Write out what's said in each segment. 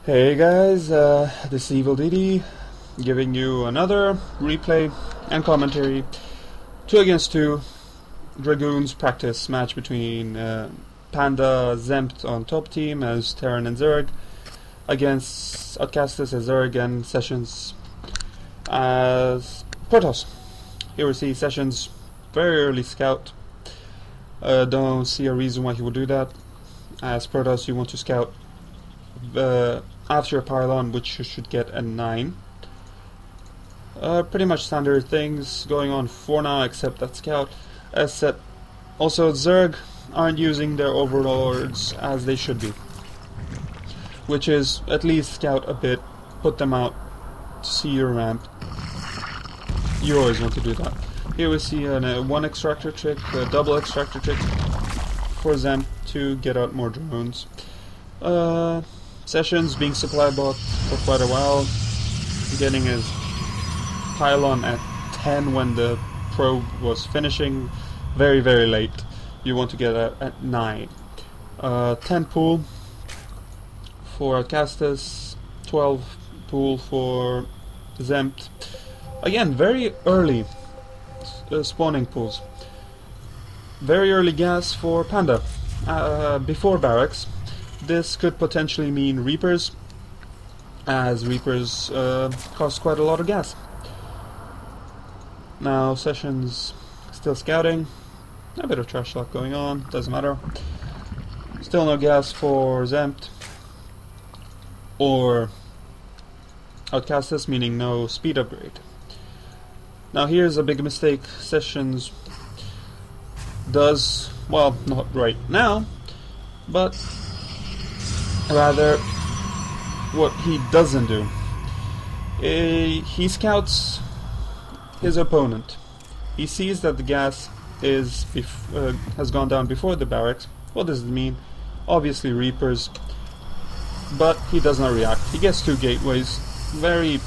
Hey guys, this is Evil DD giving you another replay and commentary 2 against 2 Dragoons practice match between Panda Xempt on top team as Terran and Zerg against Outcastus&Sessions as Protoss. Here we see Sessions very early scout. Don't see a reason why he would do that. As Protoss, you want to scout after a pylon, which you should get a 9. Pretty much standard things going on for now, except that scout. As said, also Zerg aren't using their overlords as they should be, which is at least scout a bit, put them out to see your ramp. You always want to do that. Here we see a 1 extractor trick, a double extractor trick for Xempt to get out more drones. Sessions being supply bot for quite a while, getting his pylon at 10 when the probe was finishing, very late. You want to get at 9. 10 pool for Outcastus, 12 pool for Xempt. Again, very early spawning pools. Very early gas for Panda, before barracks. This could potentially mean Reapers, as Reapers cost quite a lot of gas. Now Sessions still scouting, a bit of trash talk going on, doesn't matter. Still no gas for Xempt or Outcastus, meaning no speed upgrade. Now here's a big mistake Sessions does, well, not right now, but rather what he doesn't do. He scouts his opponent. He sees that the gas is has gone down before the barracks. What does it mean? Obviously Reapers, but he does not react. He gets 2 gateways. Very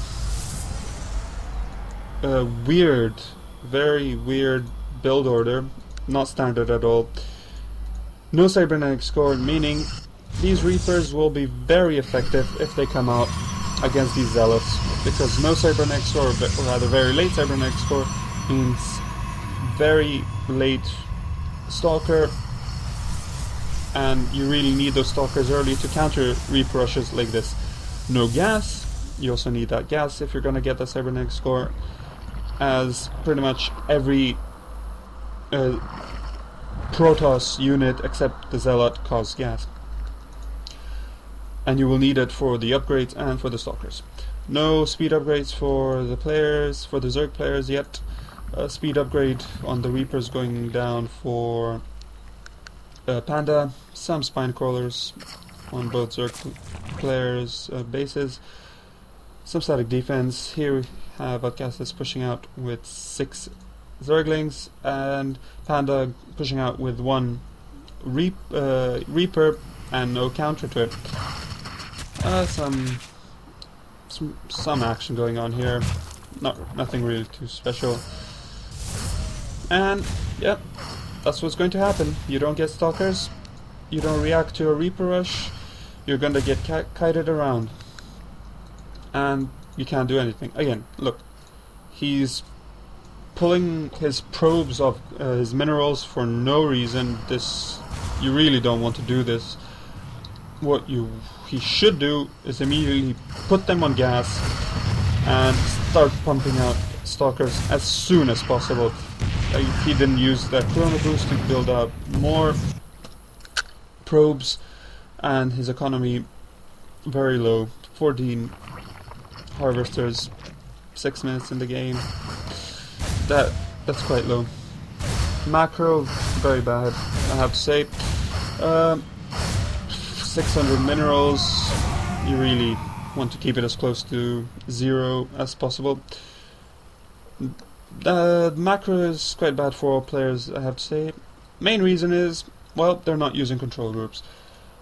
very weird build order, not standard at all. No cybernetic score, meaning these Reapers will be very effective if they come out against these Zealots, because no cybernetic score, or rather very late cybernetic score, means very late Stalker, and you really need those Stalkers early to counter Reaper rushes like this. No gas, you also need that gas if you're gonna get the cybernetic score, as pretty much every Protoss unit except the Zealot costs gas. And you will need it for the upgrades and for the Stalkers. No speed upgrades for the players, for the Zerg players yet. Speed upgrade on the Reapers going down for Panda. Some spine crawlers on both Zerg players' bases. Some static defense. Here we have Outcastus pushing out with 6 Zerglings and Panda pushing out with 1 Reaper and no counter to it. Some action going on here, nothing really too special. And yeah, that's what's going to happen. You don't get Stalkers, you don't react to a Reaper rush, you're gonna get kited around, and you can't do anything. Again, look, he's pulling his probes of his minerals for no reason. This, you really don't want to do this. What he should do is immediately put them on gas and start pumping out Stalkers as soon as possible. He didn't use that Chrono Boost to build up more probes, and his economy very low. 14 harvesters, 6 minutes in the game. That's quite low. Macro, very bad, I have to say. 600 minerals, you really want to keep it as close to 0 as possible. The macro is quite bad for all players, I have to say. Main reason is, well, they're not using control groups.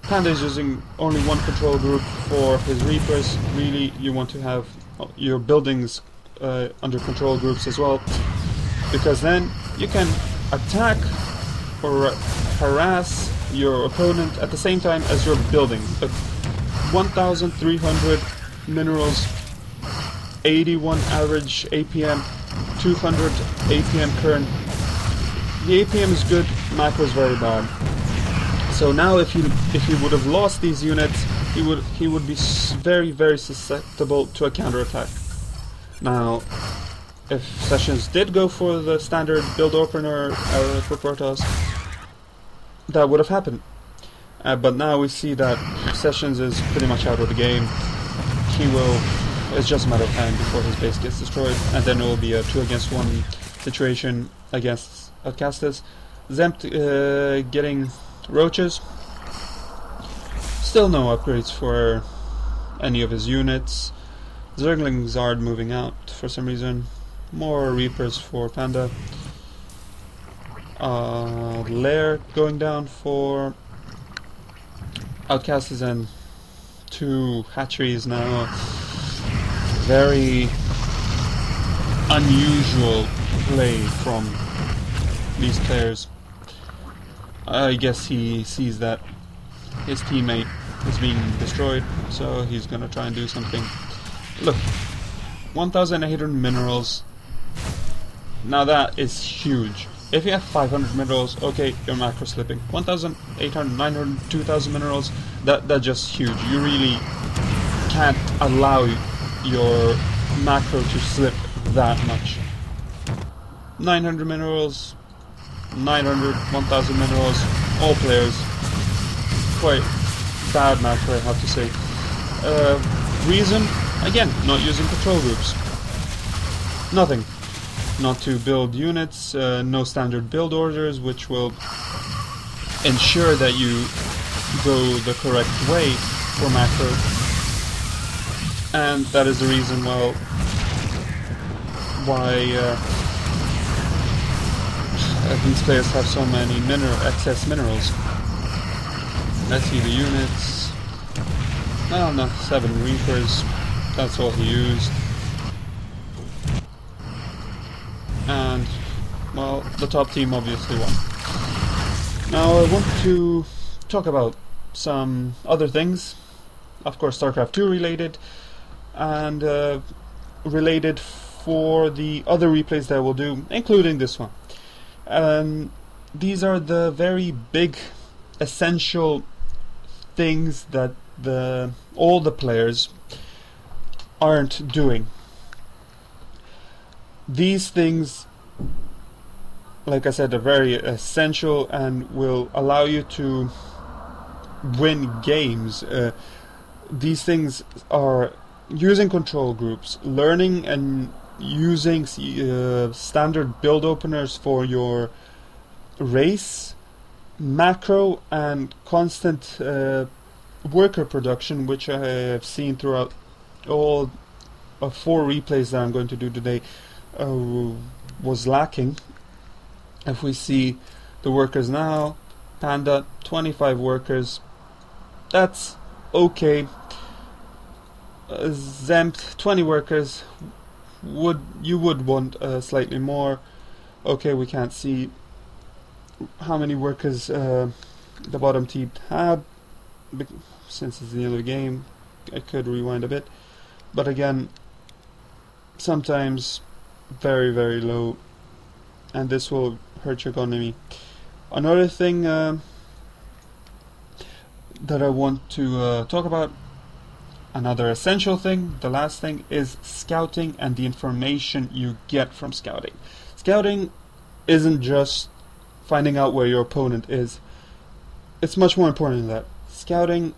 Panda is using only 1 control group for his Reapers. Really, you want to have your buildings under control groups as well, because then you can attack or harass your opponent at the same time as you're building. But 1,300 minerals, 81 average APM, 200 APM current. The APM is good, macro is very bad. So now if he would have lost these units, he would be very susceptible to a counterattack. Now, if Sessions did go for the standard build opener for Protoss, that would have happened. But now we see that Sessions is pretty much out of the game. It's just a matter of time before his base gets destroyed, and then it will be a 2-against-1 situation against Outcastus. Xempt getting roaches. Still no upgrades for any of his units. Zergling Zard moving out for some reason. More Reapers for Panda. Lair going down for Outcastus and 2 hatcheries now. Very unusual play from these players. I guess he sees that his teammate is being destroyed, so he's gonna try and do something. Look, 1,800 minerals. Now that is huge. If you have 500 minerals, okay, you're macro slipping. 1,800, 900, 2,000 minerals, that's just huge. You really can't allow your macro to slip that much. 900 minerals, 900, 1,000 minerals, all players. Quite bad macro, I have to say. Reason? Again, not using control groups. Nothing. Not to build units, no standard build orders, which will ensure that you go the correct way for macro. And that is the reason why these players have so many excess minerals. Let's see the units. Oh no, 7 Reapers. That's all he used. And, well, the top team obviously won. Now I want to talk about some other things. Of course, StarCraft 2 related, and related for the other replays that we'll do, including this one. These are the very big, essential things that all the players aren't doing. These things, like I said, are very essential and will allow you to win games. These things are using control groups, learning and using standard build openers for your race, macro, and constant worker production, which I have seen throughout all 4 replays that I'm going to do today. Was lacking. If we see the workers now, Panda 25 workers, that's okay. Xempt 20 workers, you would want slightly more. Okay, we can't see how many workers the bottom team had since it's the end of the game. I could rewind a bit, but again, sometimes very low, and this will hurt your economy. Another thing that I want to talk about, another essential thing, the last thing, is scouting and the information you get from scouting. Scouting isn't just finding out where your opponent is. It's much more important than that. Scouting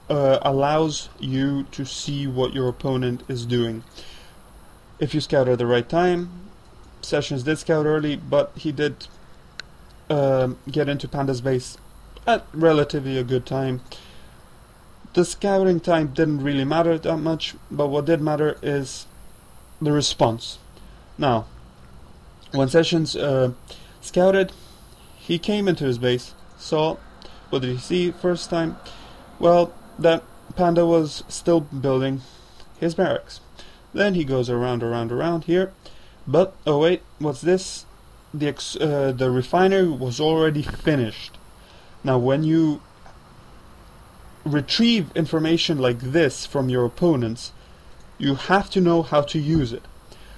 allows you to see what your opponent is doing. If you scout at the right time, Sessions did scout early, but he did get into Panda's base at relatively a good time. The scouting time didn't really matter that much, but what did matter is the response. Now, when Sessions scouted, he came into his base, saw, what did he see first time? Well, that Panda was still building his barracks. Then he goes around here, but oh wait, what's this? The refinery was already finished. Now when you retrieve information like this from your opponents, you have to know how to use it.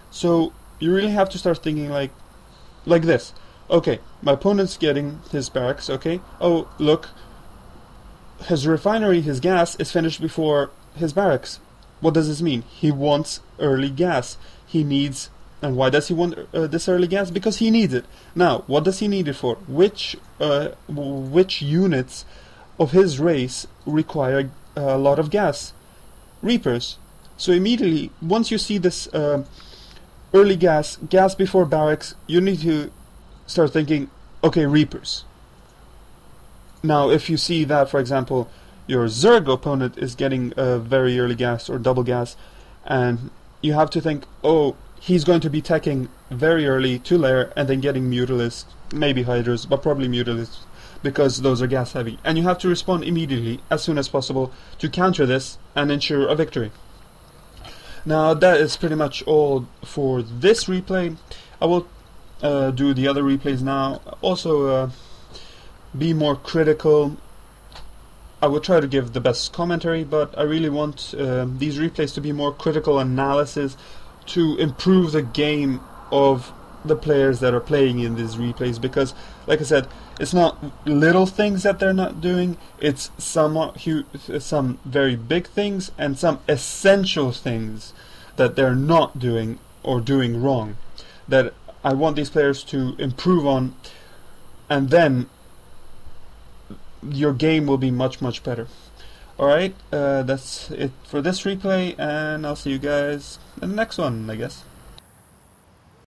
So you really have to start thinking like this. Okay, my opponent's getting his barracks, okay? Oh, look, his refinery, his gas is finished before his barracks. What does this mean? He wants early gas. He needs, and why does he want this early gas? Because he needs it. Now, what does he need it for? Which units of his race require a lot of gas? Reapers. So immediately, once you see this early gas before barracks, you need to start thinking, okay, Reapers. Now, if you see that, for example, your Zerg opponent is getting very early gas or double gas, and you have to think, oh, he's going to be teching very early to lair and then getting Mutalisks, maybe Hydras, but probably Mutalisks, because those are gas heavy. And you have to respond immediately, as soon as possible, to counter this and ensure a victory. Now, that is pretty much all for this replay. I will do the other replays now. Also, be more critical. I will try to give the best commentary, but I really want these replays to be more critical analysis to improve the game of the players that are playing in these replays, because, like I said, it's not little things that they're not doing, it's some very big things and some essential things that they're not doing or doing wrong, that I want these players to improve on, and then your game will be much better. Alright, that's it for this replay, and I'll see you guys in the next one, I guess.